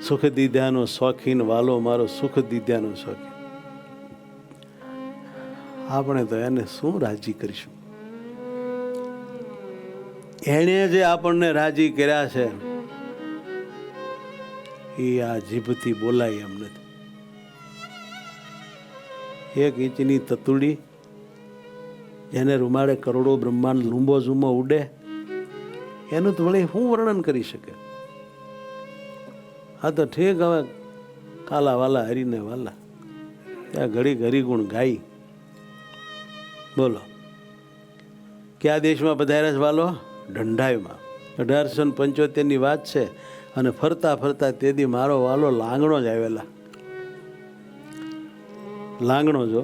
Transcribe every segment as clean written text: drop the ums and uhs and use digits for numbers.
સુખ દીધાનો શોખીન વાલો મારો સુખ દીધાનો શોખીન. આપણે તો એને શું રાજી કરીશું? એણે જે આપણને રાજી કર્યા છે એ આ જીભથી બોલાય એમ નથી. એક ઇંચની તતુડી જેને રૂમાડે કરોડો બ્રહ્માંડ લૂંબો ઝૂમો ઉડે, એનું તો વળી શું વર્ણન કરી શકે? હા તો ઠીક, હવે કાલા વાલા હરીને વાલા ત્યાં ઘડી ઘરી ગુણ ગાઈ. બોલો, કયા દેશમાં પધાર્યા છે વાલો? ઢંઢાઈમાં. 1875ની વાત છે. અને ફરતા ફરતા તેદી મારો વાલો લાંગણો જ આવેલા. લાંગણો જો.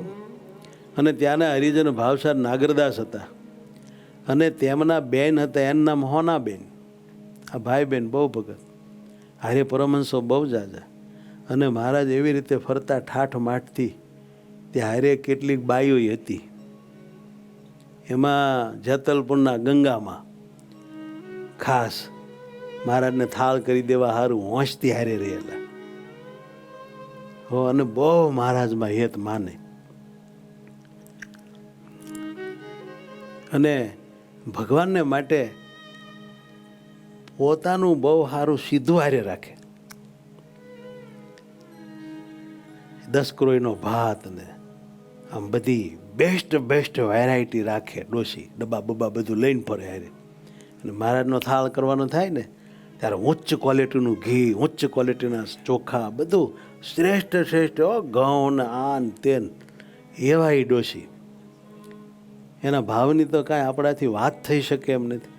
અને ત્યાંના હરિજન ભાવસાર નાગરદાસ હતા. અને તેમના બેન હતા, એનું નામ હોનાબેન. આ ભાઈ બેન બહુ ભગત, હારે પરમહંસો બહુ જાજા. અને મહારાજ એવી રીતે ફરતા ઠાઠ માઠથી તે હારે કેટલીક બાઈઓ હતી. એમાં જેતલપુરના ગંગામાં ખાસ મહારાજને થાળ કરી દેવા સારું હોંશથી હારે રહેલા હો. અને બહુ મહારાજમાં હેત માને. અને ભગવાનને માટે પોતાનું બહુ સારું સીધું હારે રાખે. 10 કિલોનો ભાત ને આમ બધી બેસ્ટ વેરાયટી રાખે. ડોસી ડબ્બા બબ્બા બધું લઈને ફરે હારે. અને મહારાજનો થાળ કરવાનો થાય ને ત્યારે ઉચ્ચ ક્વોલિટીનું ઘી, ઉચ્ચ ક્વોલિટીના ચોખા, બધું શ્રેષ્ઠ ઘઉં ને આન તેન એવા એ ડોસી. એના ભાવની તો કાંઈ આપણાથી વાત થઈ શકે એમ નથી.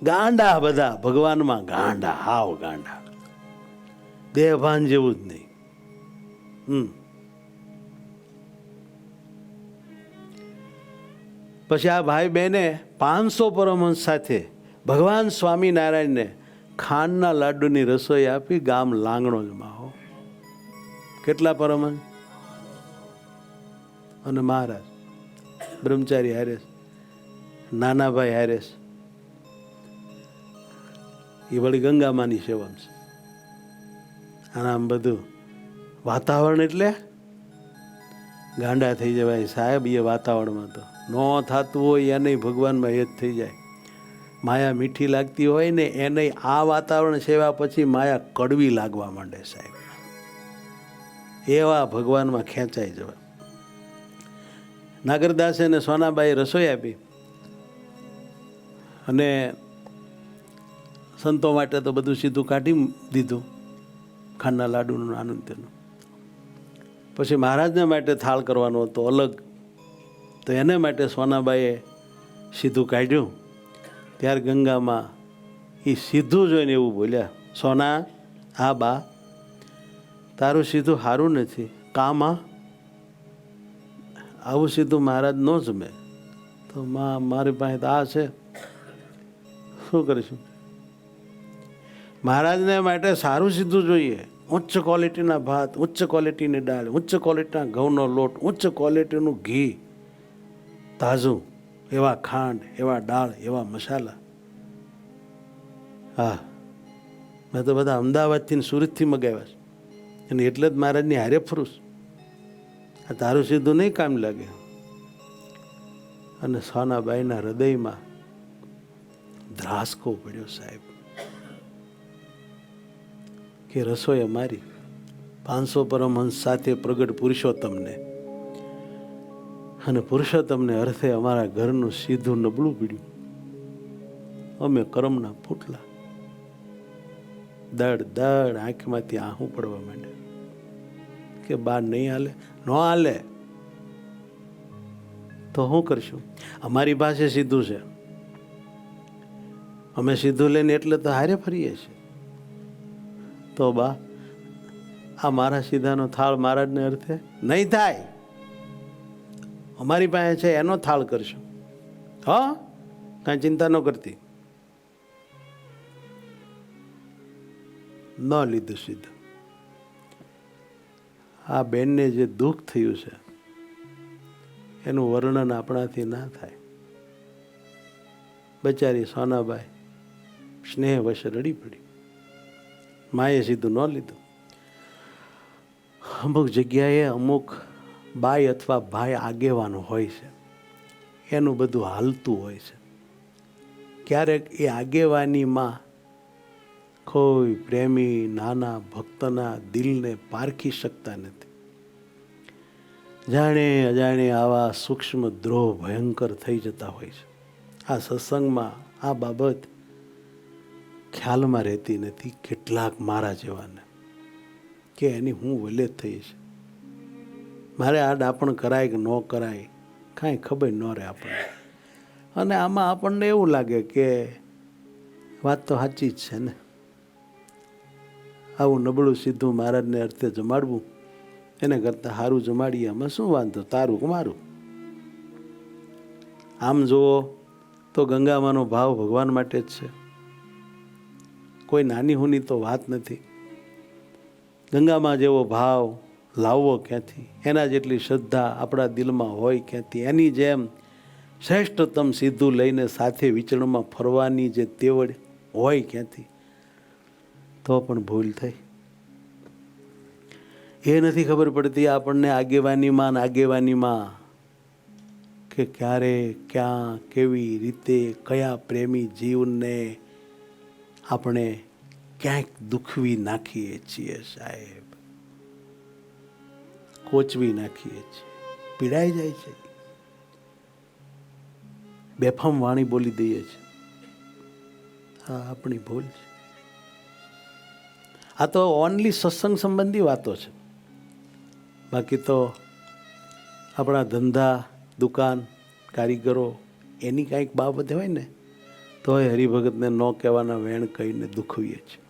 ગાંડા બધા ભગવાનમાં, ગાંડા, હાવ ગાંડા, દેહભાન જેવું જ નહીં. પછી આ ભાઈ બહેને 500 પરમહંસ સાથે ભગવાન સ્વામિનારાયણને ખાંડના લાડુની રસોઈ આપી. ગામ લાંગણો જ માહો. કેટલા પરમહંસ? અને મહારાજ બ્રહ્મચારી હારેસ, નાનાભાઈ હારેસ. એ વળી ગંગામાની સેવામાં છે. અને આમ બધું વાતાવરણ એટલે ગાંડા થઈ જવાય સાહેબ. એ વાતાવરણમાં તો ન થતું હોય એને ભગવાનમાં હેત થઈ જાય. માયા મીઠી લાગતી હોય ને એને આ વાતાવરણ સેવા પછી માયા કડવી લાગવા માંડે સાહેબ. એવા ભગવાનમાં ખેંચાઈ જવાય. નાગરદાસે અને સોનાબાઈ રસોઈ આપી. અને સંતો માટે તો બધું સીધું કાઢી દીધું, ખાંડના લાડુનું આનંદ તેનું. પછી મહારાજને માટે થાળ કરવાનો હતો અલગ, તો એને માટે સોનાબાઈએ સીધું કાઢ્યું. ત્યારે ગંગામાં એ સીધું જોઈને એવું બોલ્યા, સોના, હા બા, તારું સીધું સારું નથી. કામાં આવું સીધું મહારાજ ન જમે. તો માં, મારી પાસે તો આ છે, શું કરીશું? મહારાજને માટે સારું સીધું જોઈએ. ઉચ્ચ ક્વોલિટીના ભાત, ઉચ્ચ ક્વોલિટીની દાળ, ઉચ્ચ ક્વોલિટીના ઘઉંનો લોટ, ઉચ્ચ ક્વોલિટીનું ઘી તાજું, એવા ખાંડ, એવા દાળ, એવા મસાલા. હા, મેં તો બધા અમદાવાદથી ને સુરતથી મગાવ્યા છે. અને એટલે જ મહારાજની હારે ફરું. આ તારું સીધું નહીં કામ લાગે. અને સોનાબાઈના હૃદયમાં ધ્રાસકો પડ્યો સાહેબ કે રસોઈ અમારી 500 પરમહંસ સાથે પ્રગટ પુરુષોત્તમને, અને પુરુષોત્તમને અર્થે અમારા ઘરનું સીધું નબળું પડ્યું. અમે કર્મના ફૂટલા. દડ આંખમાંથી આહું પડવા માંડ્યા કે બા નહીં હાલે. ન હાલે તો શું કરશું? અમારી પાસે સીધું છે, અમે સીધું લઈને એટલે તો હારે ફરીએ છીએ. તો બા, આ મારા સીધાનો થાળ મહારાજને અર્થે નહીં થાય. અમારી પાસે છે એનો થાળ કરશું. હા, કાંઈ ચિંતા ન કરતી. ન લીધું સીધું. આ બેનને જે દુઃખ થયું છે એનું વર્ણન આપણાથી ના થાય. બચારી સોનાબાઈ સ્નેહવશ રડી પડી. માએ સીધું ન લીધું. અમુક જગ્યાએ અમુક બાઈ અથવા ભાઈ આગેવાનો હોય છે, એનું બધું હાલતું હોય છે. ક્યારેક એ આગેવાનીમાં કોઈ પ્રેમી નાના ભક્તના દિલને પારખી શકતા નથી. જાણે અજાણે આવા સૂક્ષ્મ દ્રોહ ભયંકર થઈ જતા હોય છે. આ સત્સંગમાં આ બાબત ખ્યાલમાં રહેતી નથી કેટલાક મારા જેવાને, કે એની હું વલેત થઈ છે. મારે આ ડાપણ કરાય કે ન કરાય કાંઈ ખબર ન રહે આપણને. અને આમાં આપણને એવું લાગે કે વાત તો સાચી જ છે ને, આવું નબળું સીધું મહારાજને અર્થે જમાડવું એને કરતાં સારું જમાડીએ, આમાં શું વાંધો, તારું કે મારું. આમ જુઓ તો ગંગામાનો ભાવ ભગવાન માટે જ છે, કોઈ નાની હુની તો વાત નથી. ગંગામાં જેવો ભાવ લાવવો ક્યાંથી, એના જેટલી શ્રદ્ધા આપણા દિલમાં હોય ક્યાંથી, એની જેમ શ્રેષ્ઠતમ સીધું લઈને સાથે વિચરણમાં ફરવાની જે તેવડ હોય ક્યાંથી, તો પણ ભૂલ થઈ. એ નથી ખબર પડતી આપણને આગેવાનીમાં કે ક્યારે ક્યાં કેવી રીતે કયા પ્રેમી જીવને આપણે ક્યાંક દુખવી નાખીએ છીએ સાહેબ, કોચવી નાખીએ છીએ, પીડાઈ જાય છે, બેફામ વાણી બોલી દઈએ છીએ. હા, આપણી ભૂલ છે. આ તો ઓનલી સત્સંગ સંબંધી વાતો છે. બાકી તો આપણા ધંધા દુકાન કારીગરો એની કાંઈક બાબત હોય ને તોય હરિભગતને ન કહેવાના વેણ કહીને દુખવીએ છીએ.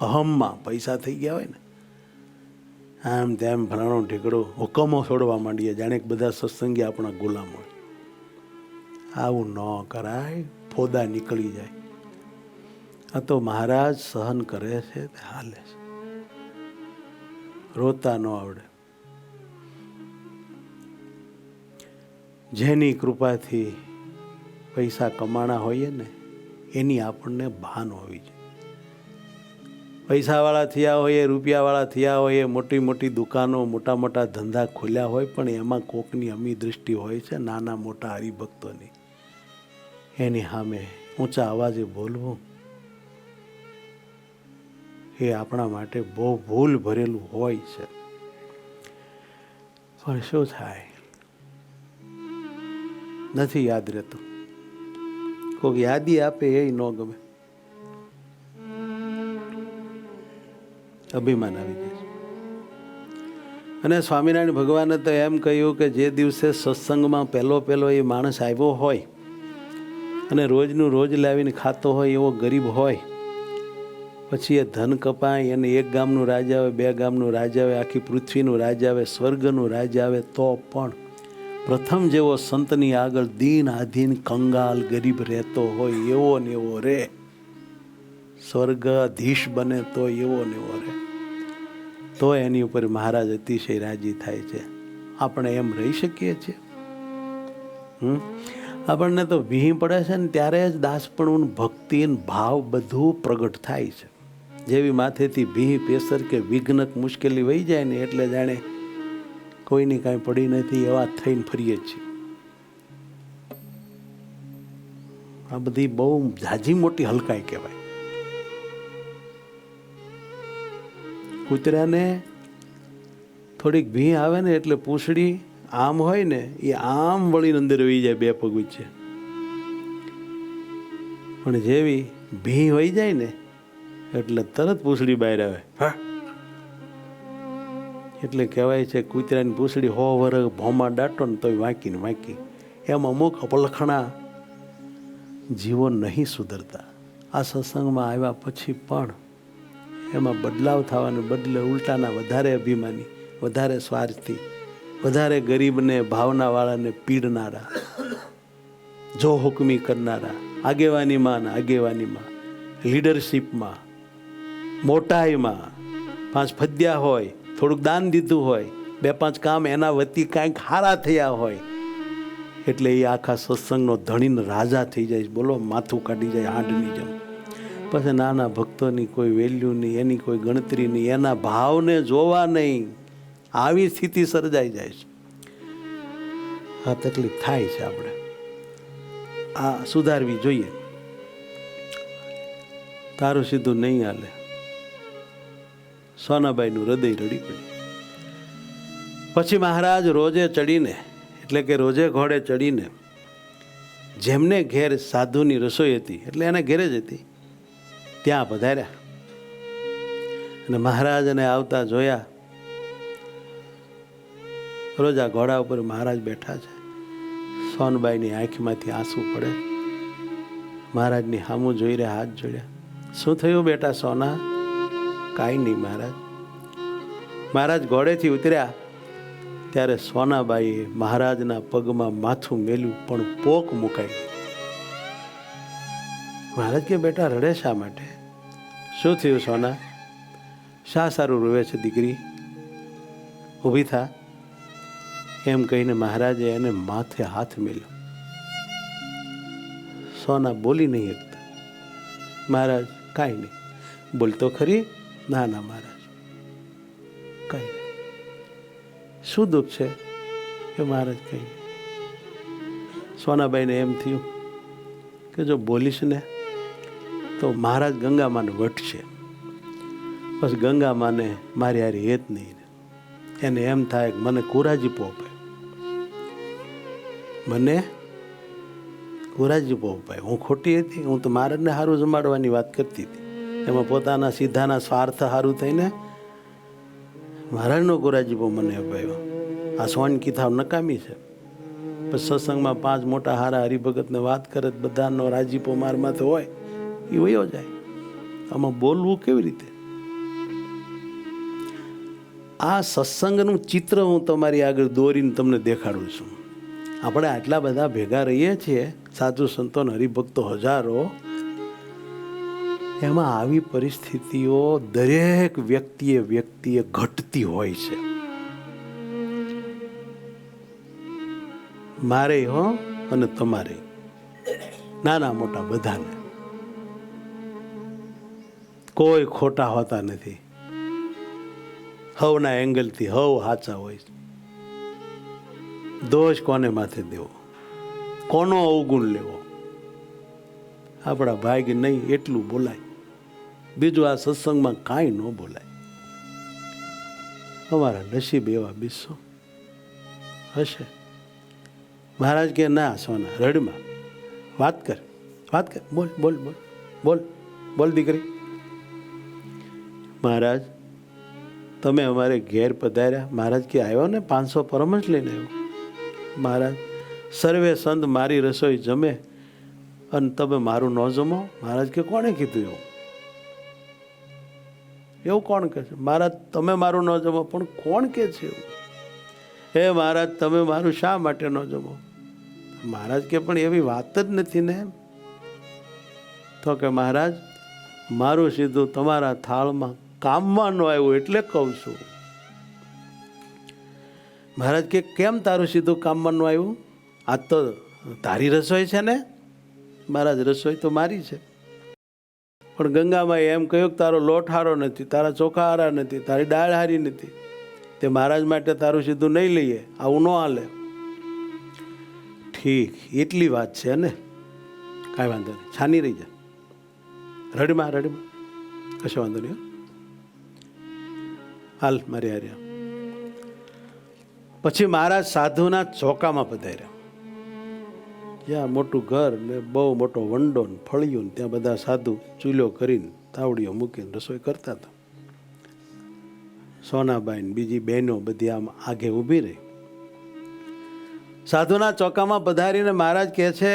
અહમમાં પૈસા થઈ ગયા હોય ને, આમ તેમ ફલાણો ઢીકડો હુકમો છોડવા માંડીએ, જાણે કે બધા સત્સંગી આપણા ગુલામ હોય. આવું ન કરાય, ફોદા નીકળી જાય. આ તો મહારાજ સહન કરે છે, હાલે છે, રોતા ન આવડે. જેની કૃપાથી પૈસા કમાણા હોઈએ ને એની આપણને ભાન હોવી જોઈએ. પૈસાવાળા થયા હોઈએ, રૂપિયાવાળા થયા હોઈએ, મોટી મોટી દુકાનો મોટા મોટા ધંધા ખોલ્યા હોય, પણ એમાં કોકની અમી દૃષ્ટિ હોય છે નાના મોટા હરિભક્તોની. એની સામે ઊંચા અવાજે બોલવું એ આપણા માટે બહુ ભૂલ ભરેલું હોય છે. પણ શું થાય, નથી યાદ રહેતું. કોઈક યાદી આપે એ ન ગમે, અભિમાન આવી જાય છે. અને સ્વામિનારાયણ ભગવાને તો એમ કહ્યું કે જે દિવસે સત્સંગમાં પહેલો એ માણસ આવ્યો હોય અને રોજનું રોજ લાવીને ખાતો હોય એવો ગરીબ હોય, પછી એ ધન કપાય અને એક ગામનું રાજ આવે, બે ગામનું રાજ આવે, આખી પૃથ્વીનું રાજ આવે, સ્વર્ગનું રાજ આવે, તો પણ પ્રથમ જેવો સંતની આગળ દીન આધીન કંગાલ ગરીબ રહેતો હોય એવો ને એવો રે, સ્વર્ગાધીશ બને તો એવો ને એવો રે, તો એની ઉપર મહારાજ અતિશય રાજી થાય છે. આપણે એમ રહી શકીએ છીએ? આપણને તો ભીં પડે છે ને ત્યારે જ દાસપણું, ભક્તિ, ભાવ બધું પ્રગટ થાય છે. જેવી માથેથી ભીં પેસર કે વિઘ્નક મુશ્કેલી વહી જાય ને એટલે જાણે કોઈની કાંઈ પડી નથી એવા થઈને ફરીએ છીએ. આ બધી બહુ ઝાઝી મોટી હલકાઈ કહેવાય. કૂતરાને થોડીક ભીં આવે ને એટલે પૂંછડી આમ હોય ને એ આમ વળીને અંદર વહી જાય બે પગ વચ્ચે, પણ જેવી ભીં વહી જાય ને એટલે તરત પૂંછડી બહાર આવે. એટલે કહેવાય છે કૂતરાની પૂંછડી 100 વર્ષ ભોમાં દાટો ને તોય વાંકી ને વાંકી. એમ અમુક અપલખણા જીવો નહીં સુધરતા. આ સત્સંગમાં આવ્યા પછી પણ એમાં બદલાવ થવાને બદલે ઉલટાના વધારે અભિમાની, વધારે સ્વાર્થી, વધારે ગરીબને ભાવનાવાળાને પીડનારા, જો હુકમી કરનારા, આગેવાનીમાં લીડરશીપમાં, મોટાઈમાં 5 ફદ્યા હોય, થોડુંક દાન દીધું હોય, 2-5 કામ એના વતી કાંઈક હારા થયા હોય, એટલે એ આખા સત્સંગનો ધણીને રાજા થઈ જાય. બોલો, માથું કાઢી જાય હાંડની જેમ. પછી નાના ભક્તોની કોઈ વેલ્યુ નહીં, એની કોઈ ગણતરી નહીં, એના ભાવને જોવા નહીં. આવી સ્થિતિ સર્જાઈ જાય છે. આ તકલીફ થાય છે. આપણે આ સુધારવી જોઈએ. તારું સીધું નહીં હાલે. સોનાબાઈનું હૃદય રડી પડ્યું. પછી મહારાજ રોજે ચડીને, એટલે કે રોજે ઘોડે ચડીને, જેમને ઘેર સાધુની રસોઈ હતી, એટલે એના ઘેરે જ હતી, ત્યાં પધાર્યા. અને મહારાજને આવતા જોયા. રોજ આ ઘોડા ઉપર મહારાજ બેઠા છે. સોનબાઈની આંખમાંથી આંસુ પડે. મહારાજની સામું જોઈ રહ્યા, હાથ જોડ્યા. શું થયું બેટા સોના? કાંઈ નહીં મહારાજ. મહારાજ ઘોડેથી ઉતર્યા ત્યારે સોનાબાઈએ મહારાજના પગમાં માથું મેલ્યું, પણ પોક મુકાઈ. મહારાજ કે બેટા રડે શા માટે? શું થયું સોના? શા સારું રોવે છે દીકરી? ઊભી થા. એમ કહીને મહારાજે એને માથે હાથ મેલ્યો. સોના બોલી નહીં શકતા. મહારાજ કાંઈ નહીં. બોલતો ખરી? ના ના મહારાજ કાંઈ નહીં. શું દુઃખ છે? કે મહારાજ કંઈ નહીં. સોનાબાઈને એમ થયું કે જો બોલીશ ને તો મહારાજ ગંગામાને વટશે. બસ ગંગામાને મારી હારી હેત નહીં. એને એમ થાય કે મને કુરાજીપો અપાય, મને કુરાજીપો અપાય. હું ખોટી હતી? હું તો મહારાજને સારું જમાડવાની વાત કરતી હતી. એમાં પોતાના સીધાના સ્વાર્થ સારું થઈને મહારાજનો કુરાજીપો મને અપાયો. આ સોનકી થાવ નકામી છે. પછી સત્સંગમાં 5 મોટા હારા હરિભગતને વાત કરે, બધાનો રાજીપો મારમાં તો હોય, એ વયો જાય. આમાં બોલવું કેવી રીતે? આ સત્સંગનું ચિત્ર હું તમારી આગળ દોરીને તમને દેખાડું છું. આપણે આટલા બધા ભેગા રહીએ છીએ, સાધુ સંતો હરિભક્તો હજારો, એમાં આવી પરિસ્થિતિઓ દરેક વ્યક્તિએ ઘટતી હોય છે. મારે હો અને તમારે, નાના મોટા બધાને. કોઈ ખોટા હોતા નથી. હવના એંગલથી હવ સાચા હોય છે. દોષ કોને માથે દેવો? કોનો અવગુણ લેવો? આપણા ભાગ્ય નહીં એટલું બોલાય. બીજું આ સત્સંગમાં કાંઈ ન બોલાય. અમારા નસીબ એવા બીસો હશે. મહારાજ કે ના સોના, રડમાં વાત કર, બોલ બોલ બોલ બોલ બોલ દીકરી. મહારાજ તમે અમારે ઘેર પધાર્યા. મહારાજ કે આવ્યો ને 500 પરમહંસ લઈને આવ્યો. મહારાજ સર્વે સંત મારી રસોઈ જમે અને તમે મારું ન જમો? મહારાજ કે કોણે કીધું એવું? એવું કોણ કહે છે? મહારાજ તમે મારું ન જમો, પણ કોણ કે છે એવું? હે મહારાજ તમે મારું શા માટે ન જમો? મહારાજ કે પણ એવી વાત જ નથી ને. તો કે મહારાજ મારું સીધું તમારા થાળમાં કામમાં ન આવ્યું એટલે કહું છું. મહારાજ કે કેમ તારું સીધું કામમાં ન આવ્યું? આ તો તારી રસોઈ છે ને. મહારાજ રસોઈ તો મારી છે, પણ ગંગામાએ એમ કહ્યું કે તારો લોટ હારો નથી, તારા ચોખા હારા નથી, તારી દાળ હારી નથી, તે મહારાજ માટે તારું સીધું નહીં લઈએ, આવું ન હાલે. ઠીક, એટલી વાત છે ને, કાંઈ વાંધો નહીં, છાની રહી જા, રડમાં કશો વાંધો નહીં, હાલ મારી હારે. પછી મહારાજ સાધુના ચોકામાં પધાર્યા. જ્યાં મોટું ઘર ને બહુ મોટો વંડો ને ફળિયું ને ત્યાં બધા સાધુ ચૂલો કરીને તાવડીઓ મૂકીને રસોઈ કરતા હતા. સોનાબાઈ ને બીજી બહેનો બધી આમ આગે ઊભી રહી. સાધુના ચોકામાં પધારીને મહારાજ કહે છે,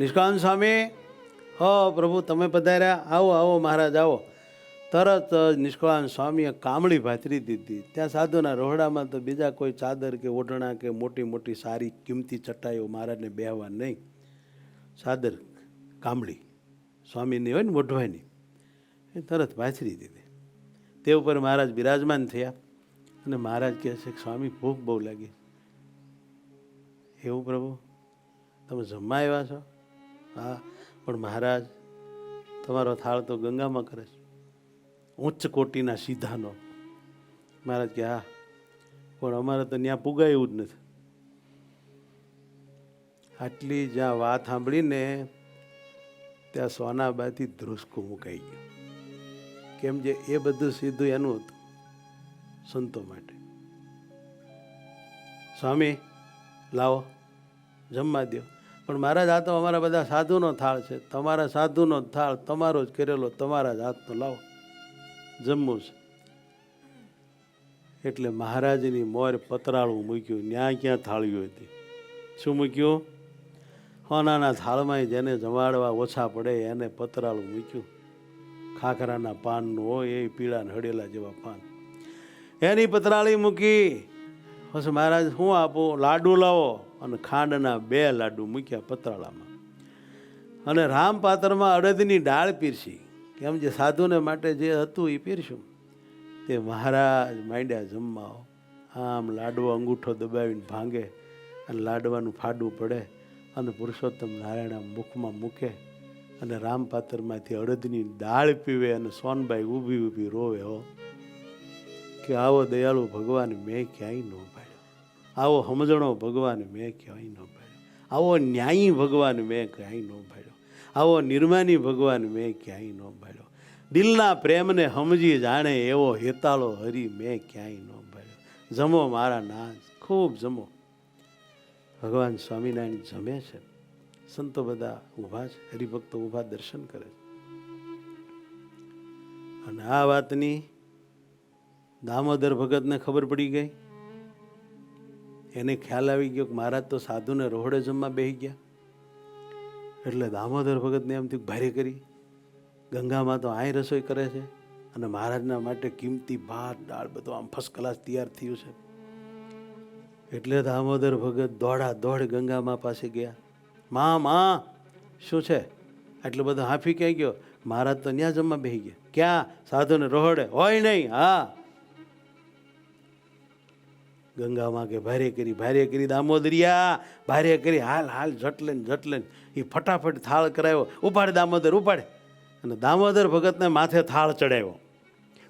નિષ્કાંત સ્વામી, હો પ્રભુ તમે પધાર્યા, આવો આવો મહારાજ આવો. તરત જ નિષ્કાંત સ્વામીએ કામળી ભાથરી દીધી. ત્યાં સાધુના રોહડામાં તો બીજા કોઈ ચાદર કે ઓઢણા કે મોટી મોટી સારી કિંમતી ચટાઈઓ મહારાજને બેહવા નહીં. ચાદર કામળી સ્વામીની હોય ને ઓઢવાની, એ તરત ભાથરી દીધી. તે ઉપર મહારાજ બિરાજમાન થયા અને મહારાજ કહે છે કે સ્વામી ભૂખ બહુ લાગી. એવું પ્રભુ તમે જમવા આવ્યા છો? હા, પણ મહારાજ તમારો થાળ તો ગંગામાં કરે છે, ઉચ્ચ કોટીના સીધાનો. મહારાજ કે હા, પણ અમારે તો ત્યાં પુગાયું જ નથી. આટલી જ્યાં વાત સાંભળીને ત્યાં સોનાબાથી ધ્રુસકું મુકાઈ ગયું. કેમ જે એ બધું સીધું એનું હતું સંતો માટે. સ્વામી લાવો જમવા દો. પણ મહારાજ આ તો અમારા બધા સાધુનો થાળ છે, તમારા સાધુનો થાળ તમારો જ કરેલો, તમારા જ હાથનો લાવો, જમવું છે. એટલે મહારાજની મોર પતરાળું મૂક્યું. ન્યા ક્યાં થાળીઓ હતી? શું મૂક્યું? હોનાના થાળમાં જેને જમાડવા ઓછા પડે એને પતરાળું મૂક્યું. ખાખરાના પાનનું હોય એ પીળા હળેલા જેવા પાન, એની પતરાળી મૂકી. પછી મહારાજ શું આપું? લાડુ લાવો. અને ખાંડના 2 લાડુ મૂક્યા પતરાળામાં. અને રામપાત્રમાં અડદની દાળ પીરસી. કેમ જે સાધુને માટે જે હતું એ પીરસ્યું. તે મહારાજ માંડ્યા જમવા. આમ લાડવો અંગૂઠો દબાવીને ભાંગે અને લાડવાનું ફાડવું પડે અને પુરુષોત્તમ નારાયણ મુખમાં મૂકે અને રામપાત્રમાંથી અડદની દાળ પીવે. અને સોનબાઈ ઊભી ઊભી રોવે હો કે આવો દયાળુ ભગવાન મેં ક્યાંય ન પાડ્યો, આવો સમજણો ભગવાન મેં ક્યાંય ન પાડ્યો, આવો ન્યાયી ભગવાન મેં ક્યાંય ન પાડ્યો, આવો નિર્માની ભગવાન મેં ક્યાંય ન પાડ્યો, દિલના પ્રેમને સમજી જાણે એવો હેતાળો હરી મેં ક્યાંય ન પાડ્યો. જમો મારા નાથ, ખૂબ જમો. ભગવાન સ્વામિનારાયણ જમે છે. સંતો બધા ઊભા છે, હરિભક્તો ઊભા દર્શન કરે છે. અને આ વાતની દામોદર ભગતને ખબર પડી ગઈ. એને ખ્યાલ આવી ગયો કે મહારાજ તો સાધુને રોહડે જમવા બેસી ગયા. એટલે દામોદર ભગતને એમ થયું ભારે કરી, ગંગામાં તો આય રસોઈ કરે છે અને મહારાજના માટે કિંમતી ભાત દાળ બધું આમ ફર્સ્ટ ક્લાસ તૈયાર થયું છે. એટલે દામોદર ભગત દોડા દોડ ગંગામાં પાસે ગયા. માં શું છે? આટલું બધું હાફી ક્યાં ગયો? મહારાજ તો ત્યાં જમવા બેસી ગયા. ક્યાં? સાધુને રોહડે. હોય નહીં. હા. ગંગામાં કે ભારે કરી દામોદરિયા, ભારે કરી, હાલ હાલ જટલે એ ફટાફટ થાળ કરાવ્યો. ઉપાડે દામોદર, ઉપાડે. અને દામોદર ભગતને માથે થાળ ચડાવ્યો.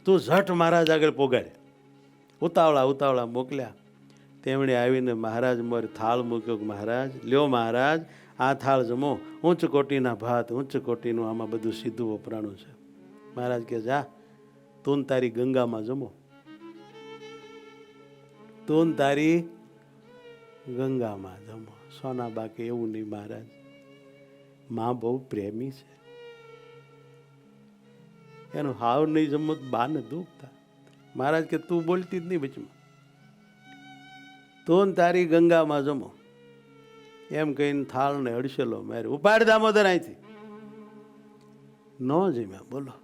તું ઝટ મહારાજ આગળ પોગાડે. ઉતાવળા મોકલ્યા. તેમણે આવીને મહારાજ મોર થાળ મૂક્યો. મહારાજ લ્યો, મહારાજ આ થાળ જમો. ઊંચ કોટીના ભાત, ઊંચ કોટીનું આમાં બધું સીધું વપરાણું છે. મહારાજ કે જા, તું તારી ગંગામાં જમો, તું તારી ગંગામાં જમો. સોનાબા કે એવું નહીં મહારાજ, માં બહુ પ્રેમી છે, એનું હાવ નહીં જમો તો બાને દુઃખ થાય. મહારાજ કે તું બોલતી જ નહીં વચમાં, તું તારી ગંગામાં જમો. એમ કહીને થાળ ને હડસેલો મારે. ઉપાડ દામોદર અહીંથી. ન જમ્યા. બોલો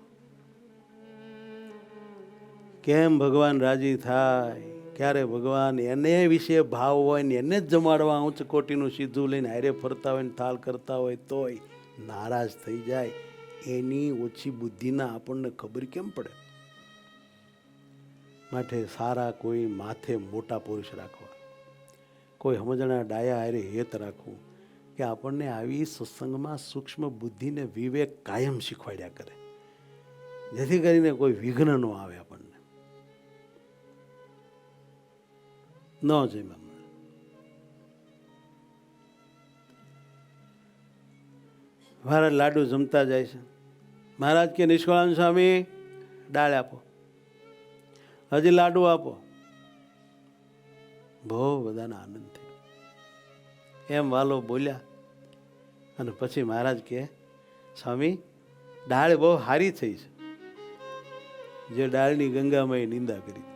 કેમ ભગવાન રાજી થાય? ક્યારે ભગવાન એને વિશે ભાવ હોય ને એને જ જમાડવા ઉચ્ચ કોટીનું સીધું લઈને હારે ફરતા હોય ને થાળ કરતા હોય તોય નારાજ થઈ જાય. એની ઓછી બુદ્ધિના આપણને ખબર કેમ પડે? માટે સારા કોઈ માથે મોટા પુરુષ રાખવા, કોઈ સમજણા ડાયા હારે હેત રાખવું કે આપણને આવી સત્સંગમાં સૂક્ષ્મ બુદ્ધિને વિવેક કાયમ શીખવાડ્યા કરે, જેથી કરીને કોઈ વિઘ્ન ન આવે આપણને. ન જમ્યા. મહારાજ લાડુ જમતા જાય છે. મહારાજ કે નિષ્કળાનંદ સ્વામી દાળ આપો, હજી લાડુ આપો. બહુ બધાને આનંદ થયો. એમ વાલો બોલ્યા. અને પછી મહારાજ કે સ્વામી દાળ બહુ સારી થઈ છે. જે દાળની ગંગામાં નિંદા કરી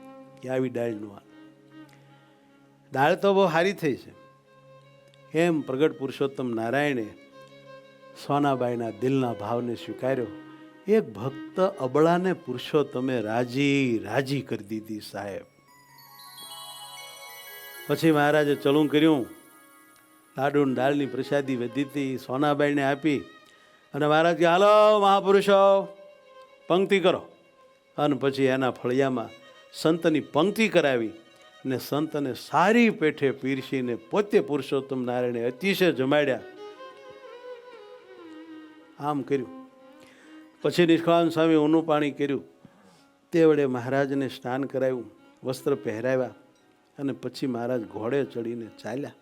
કે આવી દાળ નો હાલ, દાળ તો બહુ સારી થઈ છે. એમ પ્રગટ પુરુષોત્તમ નારાયણે સોનાબાઈના દિલના ભાવને સ્વીકાર્યો. એક ભક્ત અબળાને પુરુષોત્તમે રાજી કરી દીધી સાહેબ. પછી મહારાજે ચલું કર્યું. લાડુ ને દાળની પ્રસાદી વધી હતી, સોનાબાઈને આપી. અને મહારાજ કે હાલો મહાપુરુષો પંક્તિ કરો. અને પછી એના ફળિયામાં સંતની પંક્તિ કરાવી ને સંતને સારી પેઠે પીરસીને પોતે પુરુષોત્તમ નારાયણે અતિશય જમાડ્યા. આમ કર્યું. પછી નિષ્કાળાનંદ સ્વામી ઊનું પાણી કર્યું, તે વડે મહારાજને સ્નાન કરાવ્યું, વસ્ત્ર પહેરાવ્યા અને પછી મહારાજ ઘોડે ચડીને ચાલ્યા.